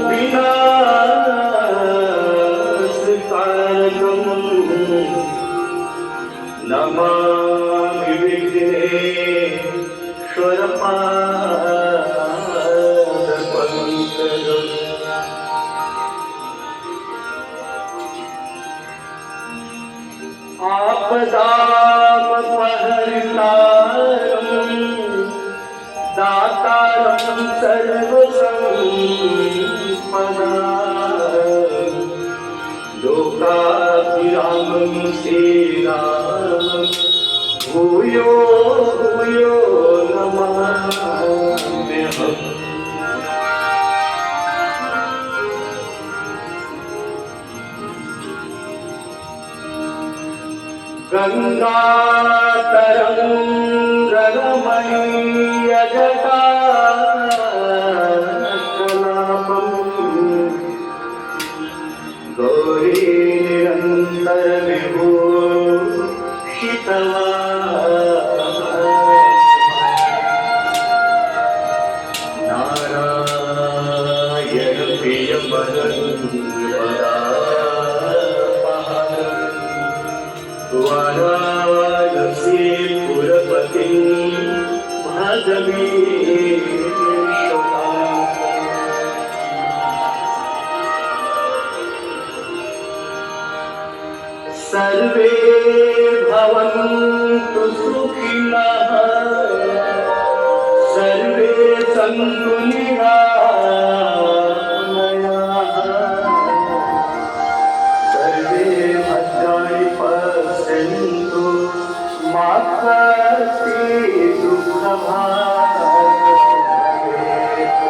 विनाशकारकम् नमामि विघ्नेश्वरपादपङ्कजम्। आपदामपहर्तारम् दातारं सर्वसम्पदां लोकाभिरामं श्रीरामं भूयो भूयो नमाम्यहम्। गङ्गातरङ्गरमणीयजटाकलापम् गौरी निरन्तरविभूषितवान् नारायण प्रियमनन्वदापहारम् वाराणसीपुरपतिं भजमीश्वराम्। सर्वे भवन्तु सुखिनः सर्वे सन्तु निरामयाः सर्वे भद्राणि पश्यन्तु मा कश्चित् दुःखभाग् भवेत्।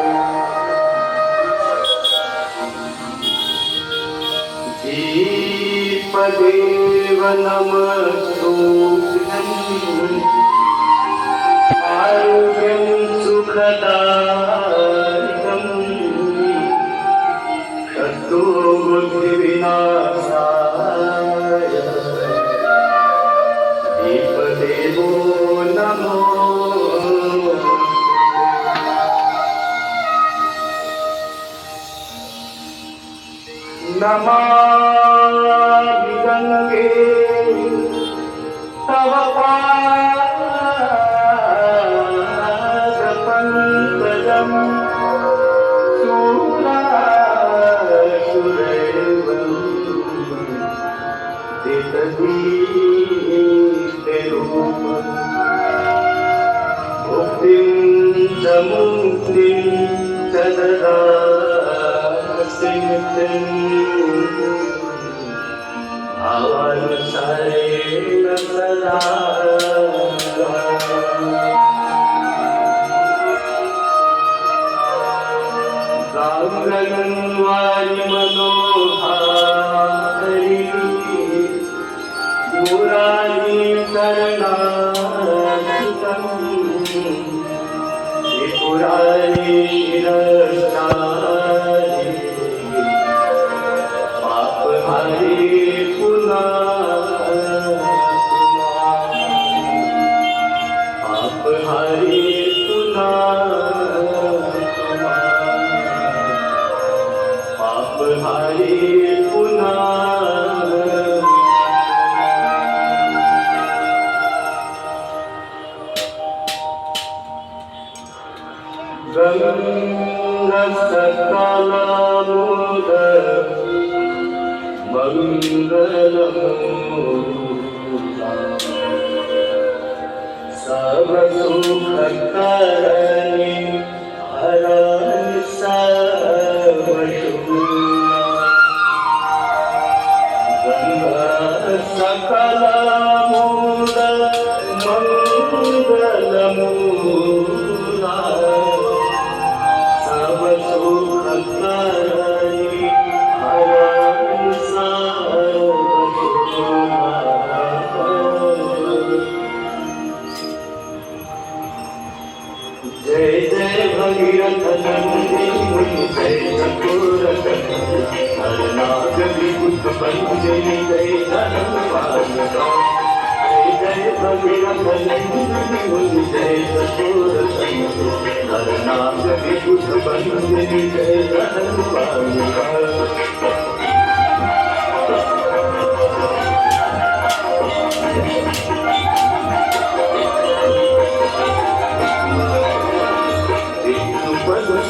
धीपदेव नमस्तुभ्यम् आरोग्यं सुखदायकम् शत्रुबुद्धिविनाशाय दीपदेवो नमो। नमामि गंगे तव पादपङ्कजम् शूलासुरैवं दितदीप्तरूपम् मुक्तिं च मुक्तिं च ददासि नित्यम् भावानुसारेण सदा। गाङ्गन्वारि मनोहारि मुरारीकरणार्चितम् त्रिपुरारी शिरस्तारि पापहारी पापहारी पापहारी पुनः गङ्गसकलामोदर मङ्गलम् सर्वसुखकरणे हरन् सर्वशुभम्। गङ्गसकलामोदर मङ्गलमूला सर्वसुखकरणे हरन् सर्वशुभम्। जय जय भगीरथ नंदिनी जय चकोरथ हरनाग विभुत पंजनि जय धनवान जय जय भगीरथ नंदिनी जय चकोरथ हर नाग विभुत बंदनी जय धनुवालिका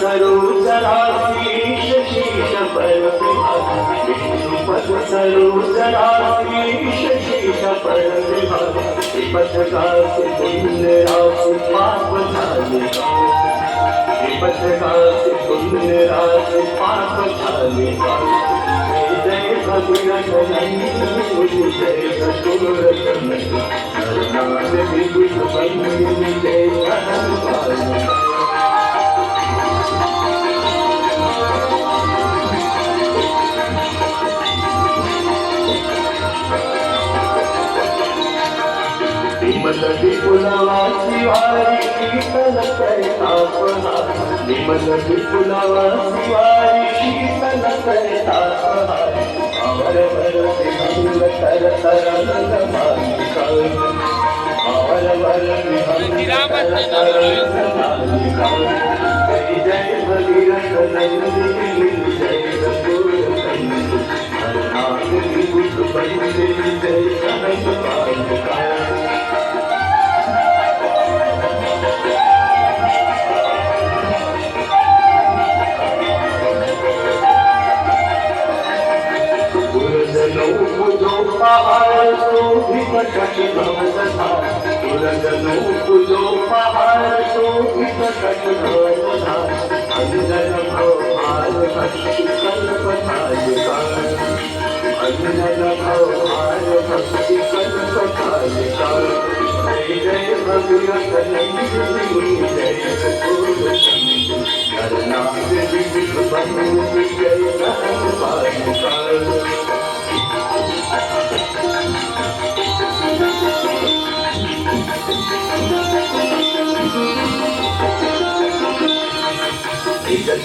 सरोजराशीष शीश पर विष्णुपद सरोजराशीष शीश पर विपथ काश पुण्य राशि पाप धालिका विपथ काश पुण्य राशि पाप धालिका जय भगीरथ नंदन जय सतुरतन नाग विभुत बंदनी जय धनुवालिका विमल विपुलवा शिवारी शीतल करतापहा विमल विपुलवा शिवारी शीतल करतापहा अवर वर विभंग कर तरंग मालिका अवर वर विभंग कर तरंग मालिका जय जय भगीरथ नंदिनी जय सतुरतन हर नाग विभुत बंदनी जय धनुवालिका पहाड़ शोभित कट भवदधा सुरजनो कुजो पहाड़ शोभित कट भवदधा अंजन भवभार भक्ति कल्पतालिका अंजन भवभार भक्ति कल्पतालिका जय जय भगीरथ नंदिनी जय सतुरतन हर नाग विभुत बंदनी जय धनुवालिका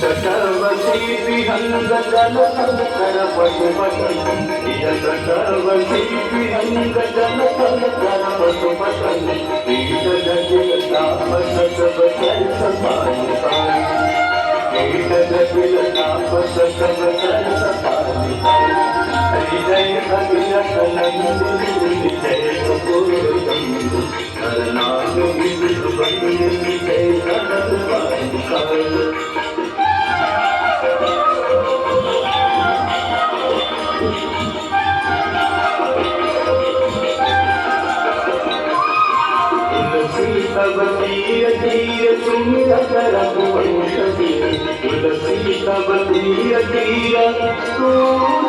तटवती विहंग जल थल कर पशुपतन तटवती विहंग जल थल कर पशुपतन पीठ जटिल ताप सतव कर सपालिका पीठ जटिल ताप सतव कर सपालिका जय भगीरथ नंदिनी जय सतुरतन हर नाग विभुत बंदनी जय धनुवालिका तब तीर तीर सुमिर कर रघुवंशी तुलसी तब तीर तीर तुलसी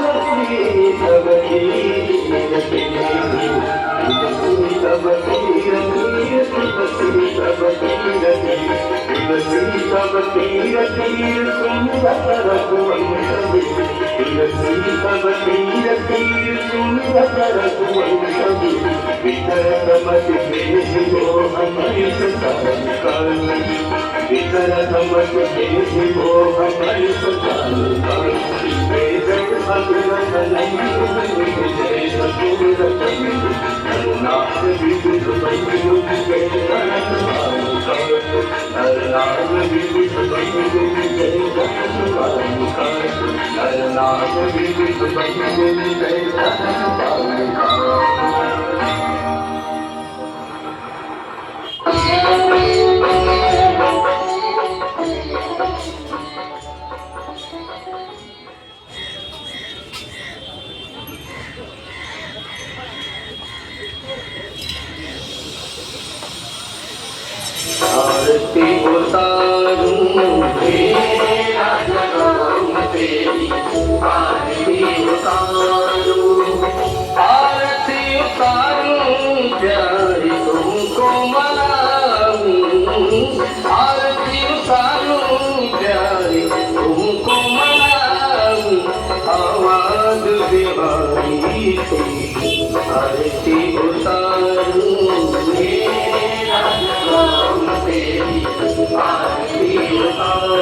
तब तीर तुलसी तब तीर तीर तुलसी तब तीर तुलसी तब तीर तीर सुमिर कर रघुवंशी तुलसी तब तीर तीर सुमिर कर रघुवंशी वितर कमति भेष मोह मय सतालिका वितर कमति भेष मोह मय सतालिका जय जय भगीरथ नंदिनी जय सतुरतन हर नाग विभुत बंदनी जय धनुवालिका हर नाग विभुत बंदनी जय धनुवालिका हर नाग विभुत बंदनी जय धनुवालिका आरती उतारूं तेरा जन्म तेरी आरती उतारूं प्यारी तुमको मनाऊं आरती उतारूं प्यारी तुमको मनाऊं आवाज बिहारी तेरी आरती उतारूं तेरा जन्म तेरी आरती उतारूं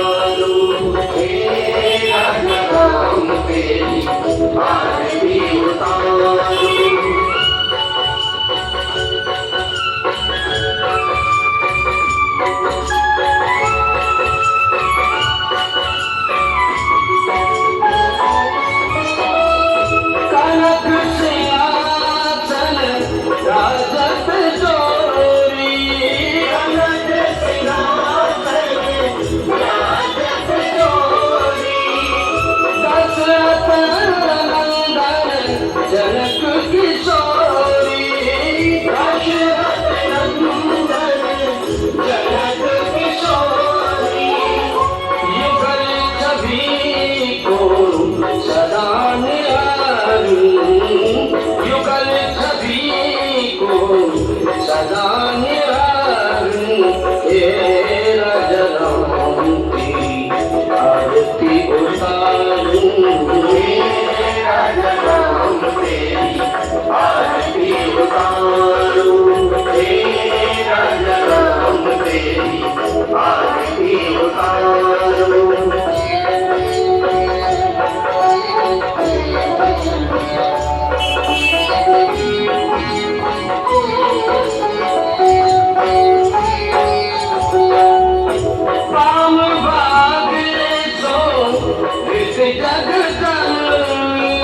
जग जननी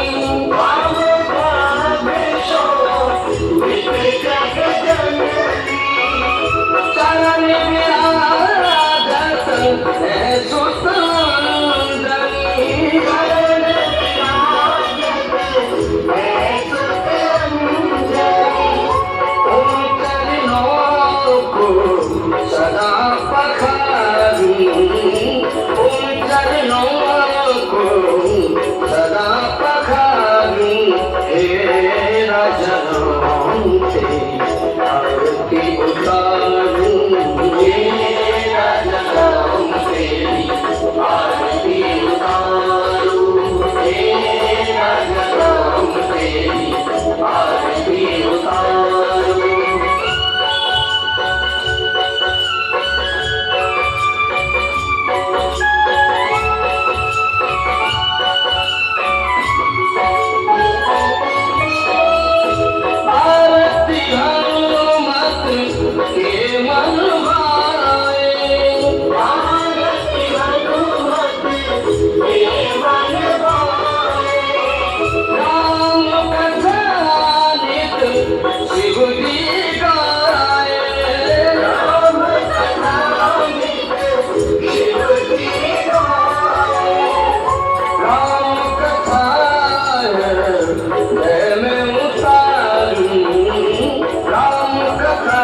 चरण विराजत है सुतंदनी उन चरणों को सदा पखारूं उन चरणों को सदा पखारूं हे राजा राम तेरी आरती उतारूं हे राजा राम तेरी आरती उतारूं हे राजा राम तेरी आरती उतारूं आरती हनुमत के मन भाए आरती हनुमत के मन भाए राम कथा नित शिव जी गाए राम कथा नित शिव जी गाए राम कथा मैं उतारूं राम कथा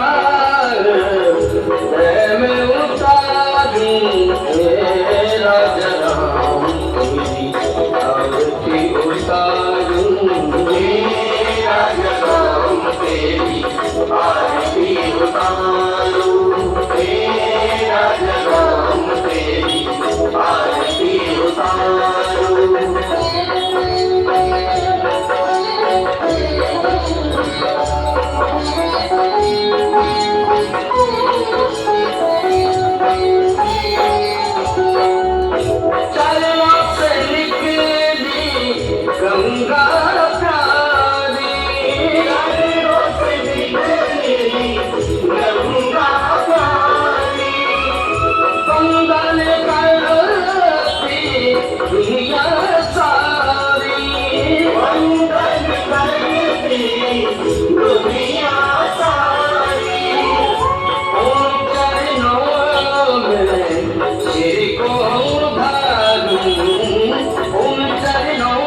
मैं उतारूं हे राजा राम तेरी आरती उतारूं हे राजा राम तेरी आरती उतारूं हे राजा राम तेरी आरती उतारूं चरणों से निकली गंगा प्यारी चरणों से निकली गंगा प्यारी मंगल करती दुनिया सारी मंगल करती दुनिया सारी उन चरणों में सिर को धारूं उन चरणों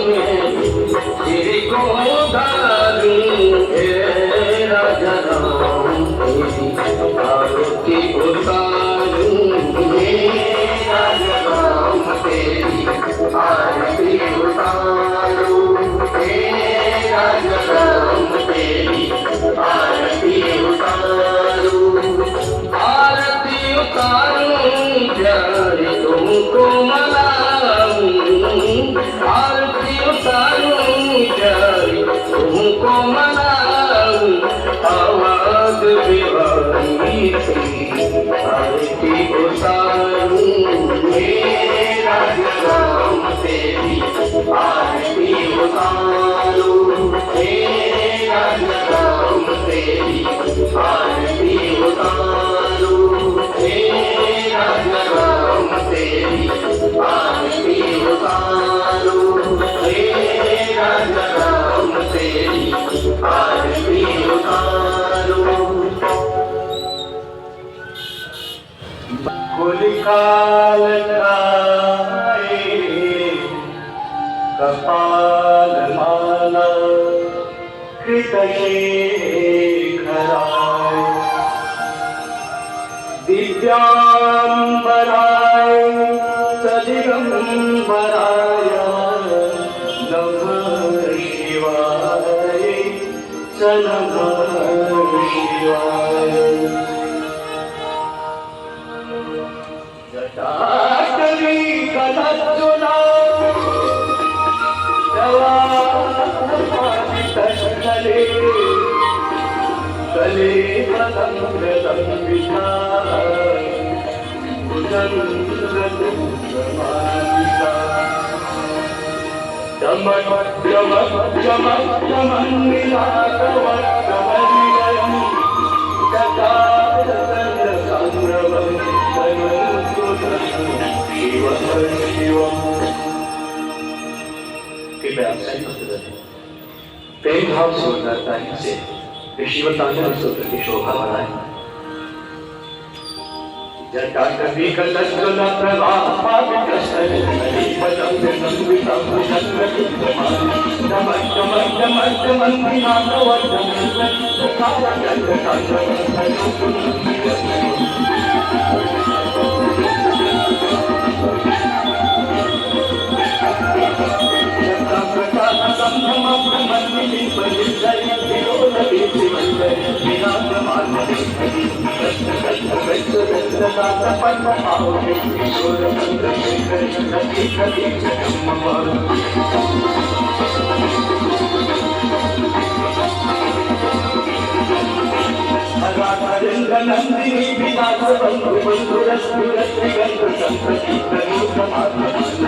में सिर को धारूं हे राजा राम तेरी आरती उतारूं हे राजा राम तेरी आरती उतारूं हे राजा राम तेरी आरती उतारूं आरती उतारूं प्यारे तुमको मनाऊं आरती उतारूं प्यारे तुमको मनाऊं आवाज बिहारी तेरी आरती उतारूं हे राजा राम तेरी आरती उतारूं हे राजा राम तेरी आरती उतारूं हे राजा राम तेरी आरती उतारूं हे राजा राम तेरी आरती उतारूं कुलिकाल गाए कपाल माला कृतशेखराय दिव्यांबराय सदिगंबराय नमः शिवाय नमः शिवाय जटाटवी कलज्जुला जवापादितस्थले कले पदङ्गलम्बिता भुजङ्गदुर्गमालिका दमद्रमद्रमद्रमन्निलाकवर्गमनिलयम् जटाटसङ्गसङ्ग्रमम् शिवं शिवम् कि मैं आपसे प्रेम भाव से उतरता है से शिव तांडव सूत्र की शोभा बढ़ाए। जटा कभी कलशला प्रवाह पावित्र स्थल पदम संवितम चंद्र नमः नमः नमः नमः नामवर्धन खाया जगत नंदिनी विलास बंधु बंधु रसपुरति गंध संतति प्रमोद माधव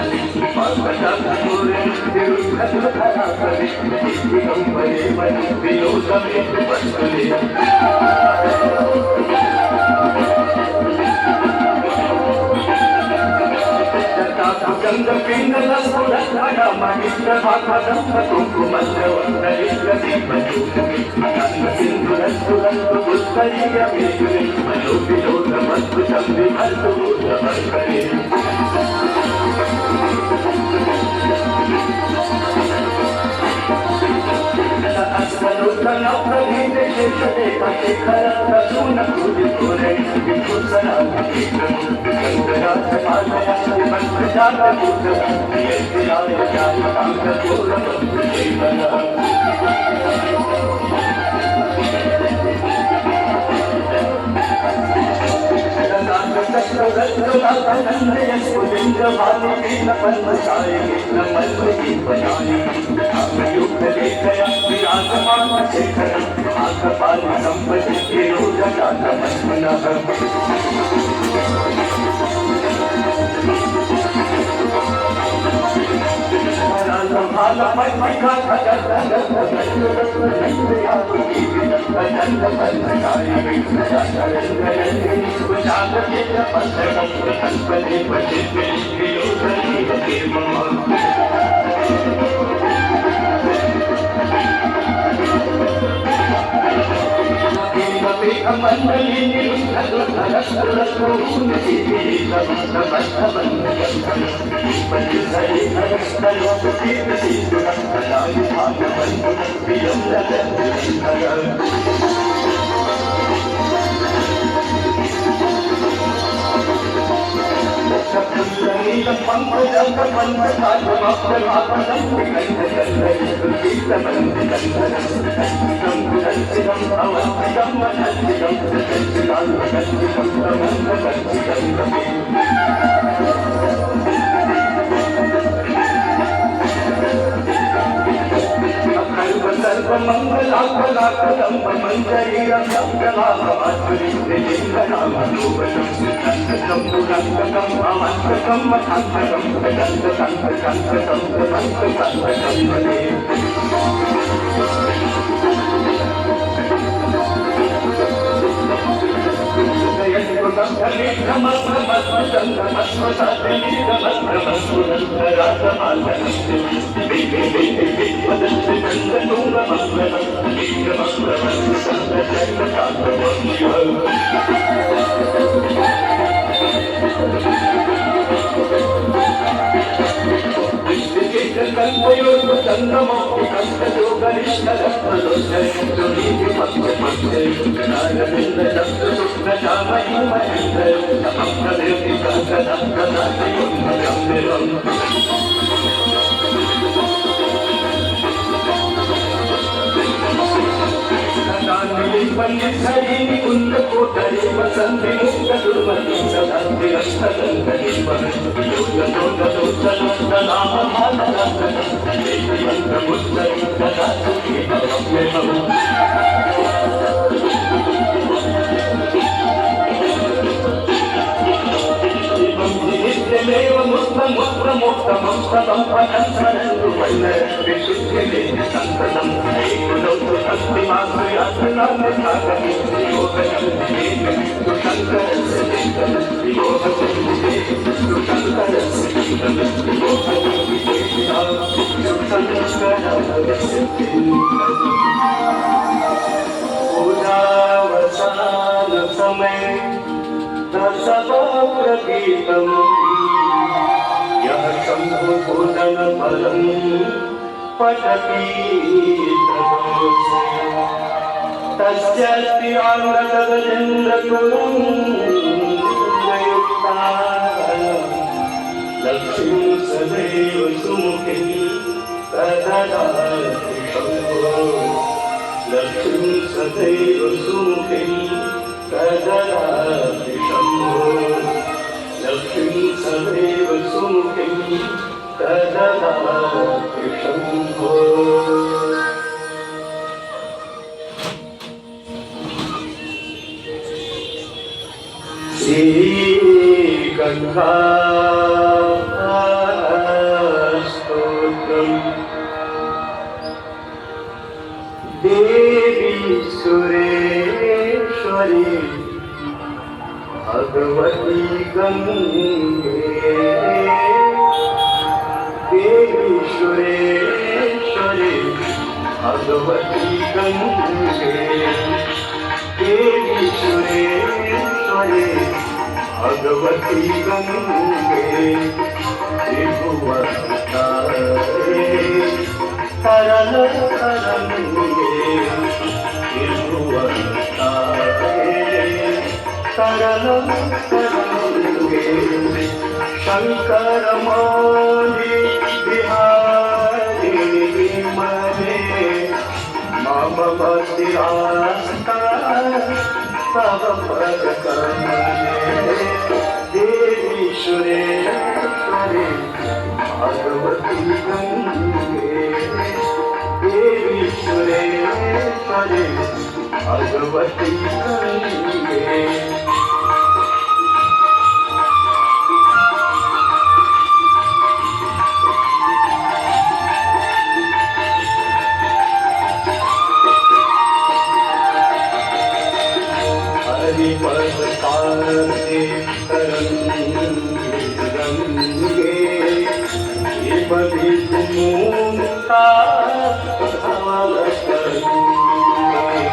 पूजावसान समय सब प्रतीतम् यः शम्भो भोजन फलम् पठति तस्यास्ति आम्रतगजेन्द्रतुल्ययुक्ता लक्ष्मीं सदैव सुमुखीं प्रददाति शम्भो लक्ष्मीं सदैव सुमुखीं प्रददाति शम्भो लक्ष्मीं सदैव सुमुखीं प्रददाति शम्भो श्रीगङ्गास्तोत्रम् देवी सुरेश्वरी भगवती गंगे देवी सुरेश्वरी भगवती गंगे देवी सुरेश्वरी भगवती गंगे त्रिभुवनतारे तरल तरंगे त्रिभुवनतारे तरल तरंगे शंकर मौली बिहारी विमले मम बसिरास्ता तव पद कमले देवी सुरेश्वरी भगवती गंगे देवी सुरेश्वरी भगवती गंगे हरिपदतारे तरंगे मुक्ता धवल तरंगे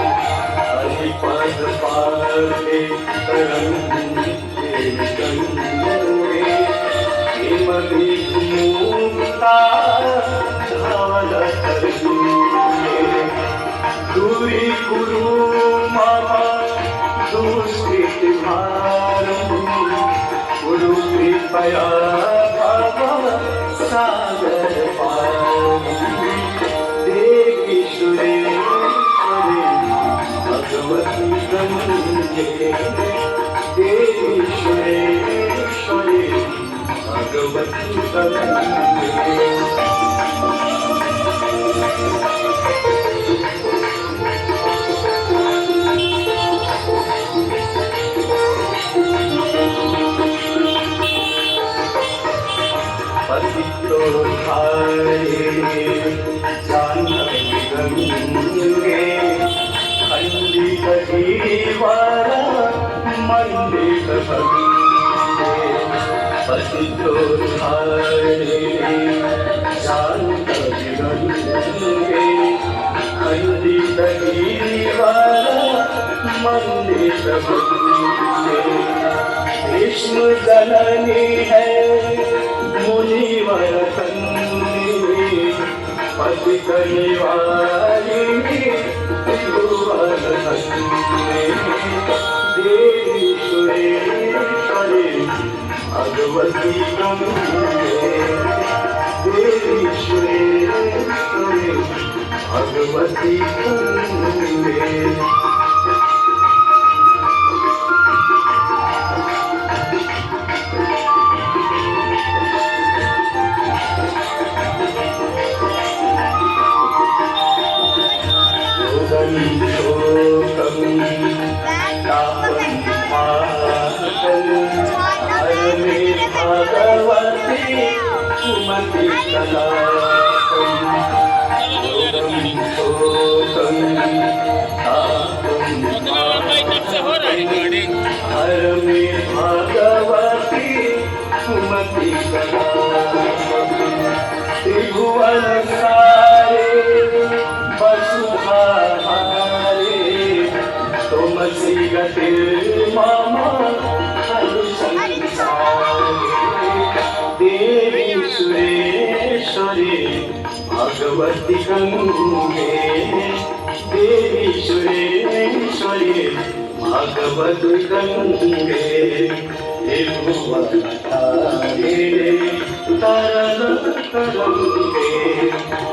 हरिपद पारे तरंगे मुक्ता धवल तरंगे दूरी गुरु मामा दुष्कृति भारम गुरु कृपया भव सागर पावि देवी सुरेश्वरी भगवती गंगे देवी सुरेश्वरी भगवती गंगे गंगे खंडित दीवार मंडित भंगे पतितोद्धारे शांत गंगे खंडित दीवार मंडित भंगे विष्ण जननी है मुनिवर कन्नी पतित निवारिणी त्रिभुवन धन्ये देवी सुरेश्वरी भगवती गंगे देवी सुरेश्वरी भगवती गंगे त्रिभुवन सारे भगवती गंगे देवी सुरेश्वरी भगवती गंगे त्रिभुवनधारिणे तरल तरंगे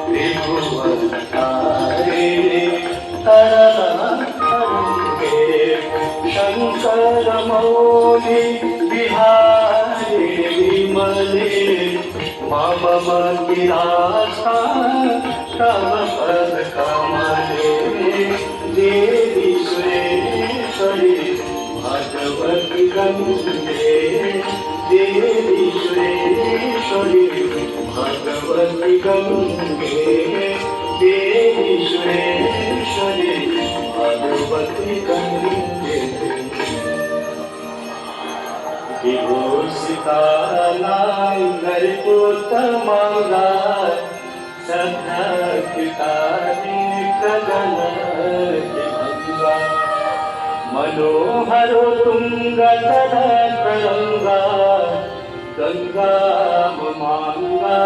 त्रिभुवनधारिणे तरल तरंगे शंकर मौली बिहारी विमले मम मंदिरास्था तव पद कमले देवी सुरेश्वरी भगवती गंगे देवी सुरेश्वरी भगवती गंगे देवी सुरेश्वरी भगवती गंगे विभूषितालंकृतमंगा सद्भक्तानिकगणभंगा मनोहरो तुंगतरंगा गंगा ममांगा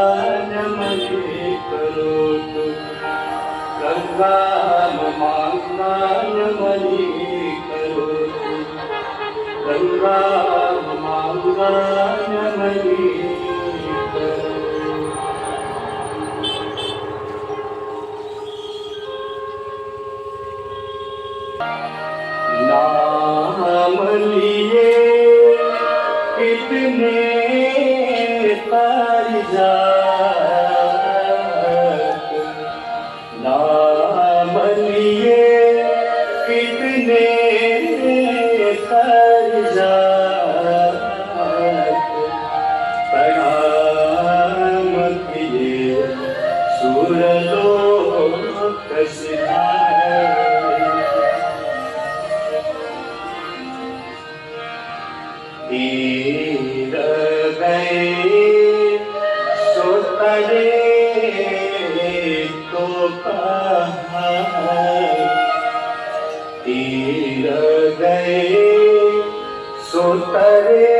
नमने करोतु गंगा ममांगा नमने करोतु गंगा ममांगा नमने करोतु। नाम लिए कितने तर जात, नाम लिए कितने तर जात, प्रणाम किए सुरलोक सिधारे। तीर गए सो तरे तो कहाँ, तीर गए सो तरे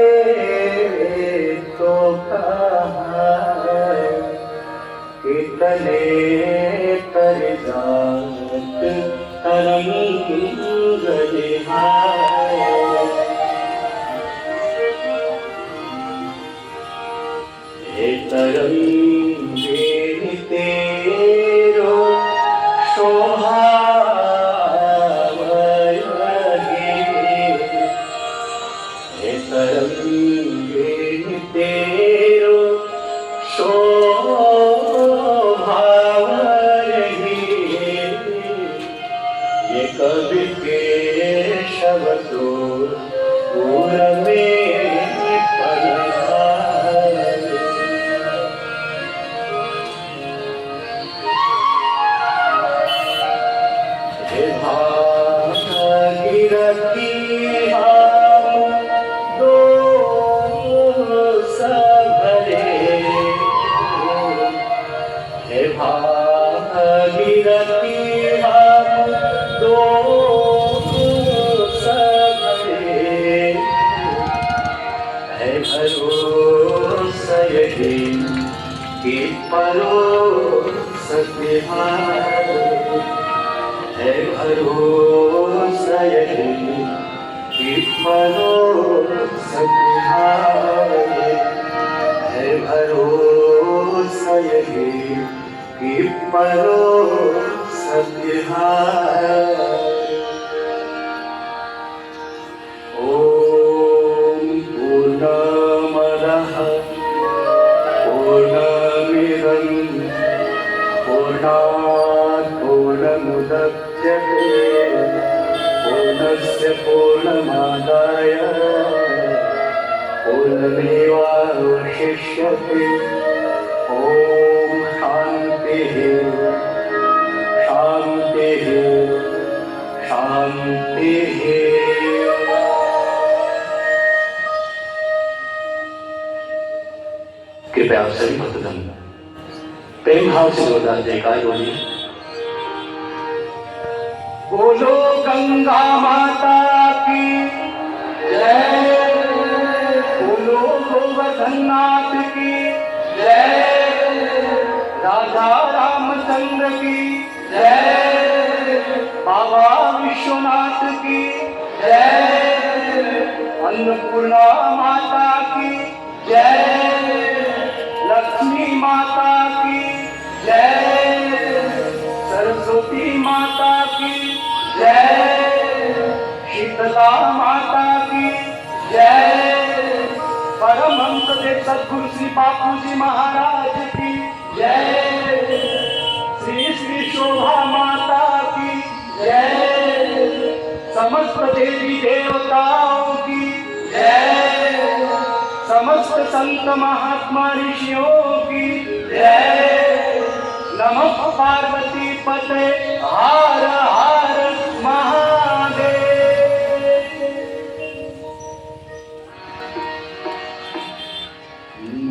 तो कहाँ, कितने तर जात तरंग हाय। तरंगे तेरो शोभावगे, तरंगे तेरो शोभावगे, ये कवि के शब्दो पूर में है भरोसा यही कि भरोसा तिहारे, है भरोसा यही कि भरोसा तिहारे। ओम पूर्णमदः पूर्णमिदं पूर्णात् पूर्णमुदच्यते पूर्णस्य पूर्णमादाय पूर्णमेवावशिष्यते। ॐ शान्तिः शान्तिः शान्तिः। कृपया सभी भक्तगण प्रेम भाव से जोरदार जयकार बोलिए। बोलो गंगा माता की जय, बोलो गोवर्धननाथ की जय, राजा रामचंद्र की जय, बाबा विश्वनाथ की जय, अन्नपूर्णा माता की जय, लक्ष्मी माता की जय, सरस्वती माता की जय, शीतला माता की जय, परमहंस देव सद्गुरु श्री बापूजी महाराज की जय, श्री श्री शोभा माता की जय, समस्त देवी देवताओं की जय, समस्त संत महात्मा ऋषियों की जय, नमः पार्वती पते हर हर महादेव।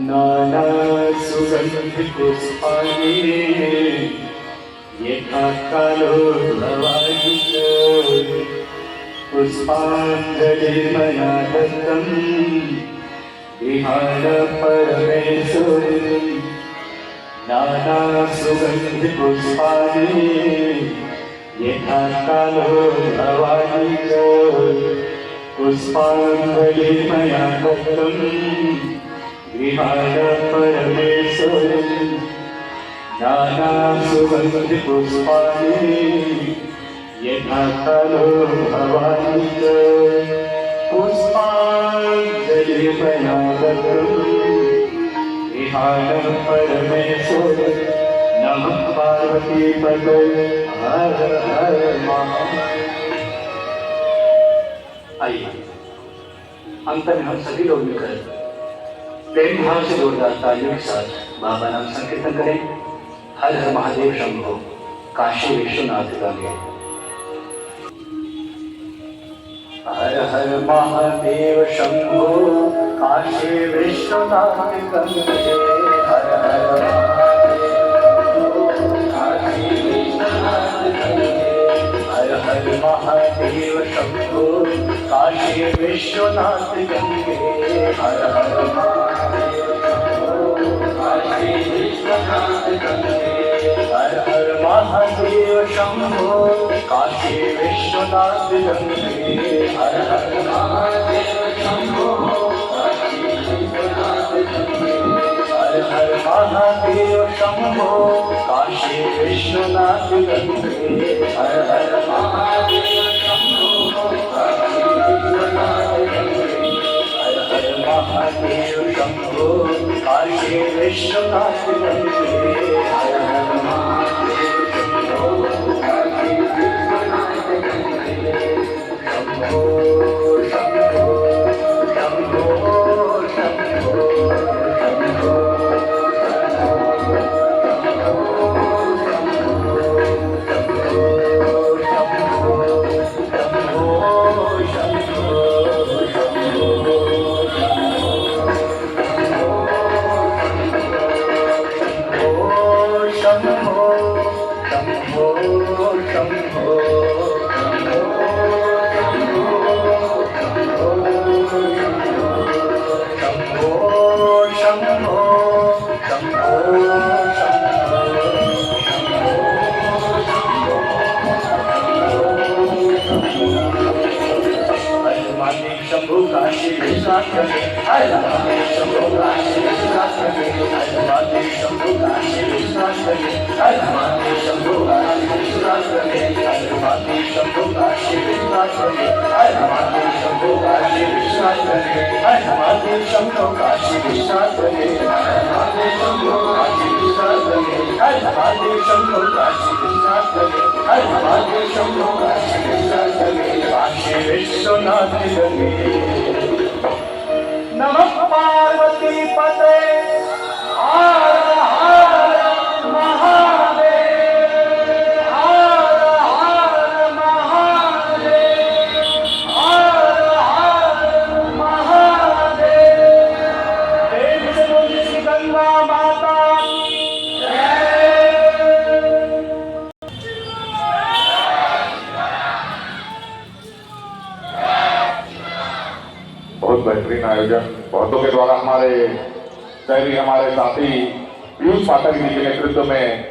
नाना सुगंध पुष्पाणि यथा कालो प्रवाहित पुष्पाञ्जलिर्मया दत्तं विहार परमेश्वरी। नाना सुगंध पुष्पाणि यथा कालो प्रवाहित पुष्पाञ्जलिर्मया दत्तं विहार परमेश्वरी। नाना सुगंध पुष्पाणि यथा कालो प्रवाहित पुष्पाञ्जलिर्मया दत्तं विहार परमेश्वरी। नमः पार्वती पते हर हर महादेव। आइए अंत में हम सभी लोग मिलकर प्रेम भाव से जोरदार तालियों के साथ बाबा नाम संकीर्तन करें। हर हर महादेव शंभो, काशी विश्वनाथ गंगे। हर हर महादेव शंभो, काशी विश्वनाथ गंगे। हर हर महादेव शंभो, काशी विश्वनाथ गंगे। हर हर हर हर महादेव शंभो, काशी विश्वनाथ गंगे। हर हर महादेव शंभो, काशी विश्वनाथ गंगे। हर हर महादेव शंभो, काशी विश्वनाथ गंगे। हर हर महादेव शंभो, काशी विश्वनाथ गंगे। हर हर महादेव शंभो, काशी विश्वनाथ गंगे। हर हर महादेव शंभो, काशी विश्वनाथ गंगे। शंभो शंभो शंभो शंभो शंभो शंभो काशी विश्वनाथ गंगे। हर महादेव शंभो काशी विश्वनाथ गंगे। हर महादेव शंभो काशी विश्वनाथ गंगे। हर महादेव शंभो काशी विश्वनाथ गंगे। हर महादेव शंभो काशी विश्वनाथ गंगे। हर महादेव शंभो काशी विश्वनाथ गंगे। हर महादेव शंभो काशी विश्वनाथ गंगे। हर महादेव शंभो काशी विश्वनाथ गंगे। हर महादेव शंभो काशी विश्वनाथ गंगे। हर महादेव शंभो काशी विश्वनाथ गंगे। काशी विश्वनाथ गंगे। नमः पार्वती पते हर हर महादेव। हर हर महादेव। हर हर महादेव। प्रेम से बोलिए श्री गंगा माता की जय। बहुत बेहतरीन आयोजन बहुतों के द्वारा हमारे शहरी हमारे साथी पीयूष पाठक जी के नेतृत्व में।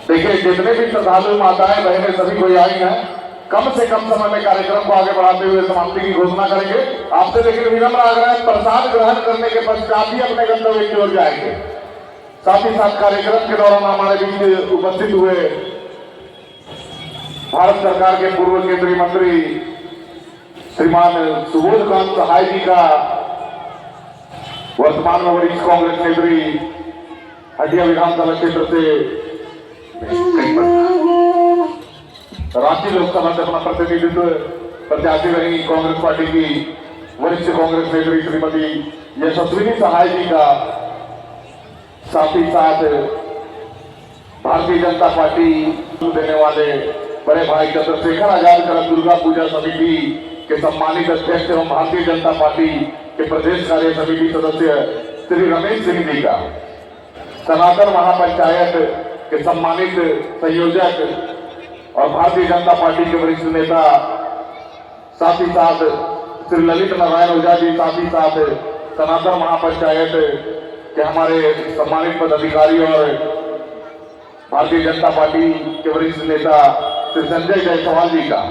देखिए, जितने भी श्रद्धालु माताएं बहनें सभी कोई आई हैं, कम से कम समय में कार्यक्रम को आगे बढ़ाते हुए समाप्ति की घोषणा करेंगे। आपसे लेकिन विनम्र आग्रह है, प्रसाद ग्रहण करने के पश्चात ही अपने गंतव्य की ओर जाएंगे। साथ ही साथ कार्यक्रम के दौरान हमारे बीच उपस्थित हुए भारत सरकार के पूर्व केंद्रीय मंत्री श्रीमान सुबोध कांत सहाय जी का वर्तमान में वरिष्ठ कांग्रेस नेत्री हटिया विधानसभा क्षेत्र से रांची लोकसभा से अपना प्रतिनिधित्व प्रत्याशी रही कांग्रेस पार्टी की वरिष्ठ कांग्रेस नेत्री श्रीमती यशस्विनी सहाय जी का, साथ ही साथ भारतीय जनता पार्टी देने वाले बड़े भाई चंद्रशेखर आजाद करम दुर्गा पूजा समिति के सम्मानित अध्यक्ष एवं भारतीय जनता पार्टी के प्रदेश कार्य समिति सदस्य श्री रमेश सिंह जी का, सनातन महापंचायत के सम्मानित संयोजक और भारतीय जनता पार्टी के वरिष्ठ नेता, साथ ही साथ श्री ललित नारायण ओझा जी, साथ ही साथ सनातन महापंचायत के हमारे सम्मानित पदाधिकारी और भारतीय जनता पार्टी के वरिष्ठ नेता श्री संजय जायसवाल जी का,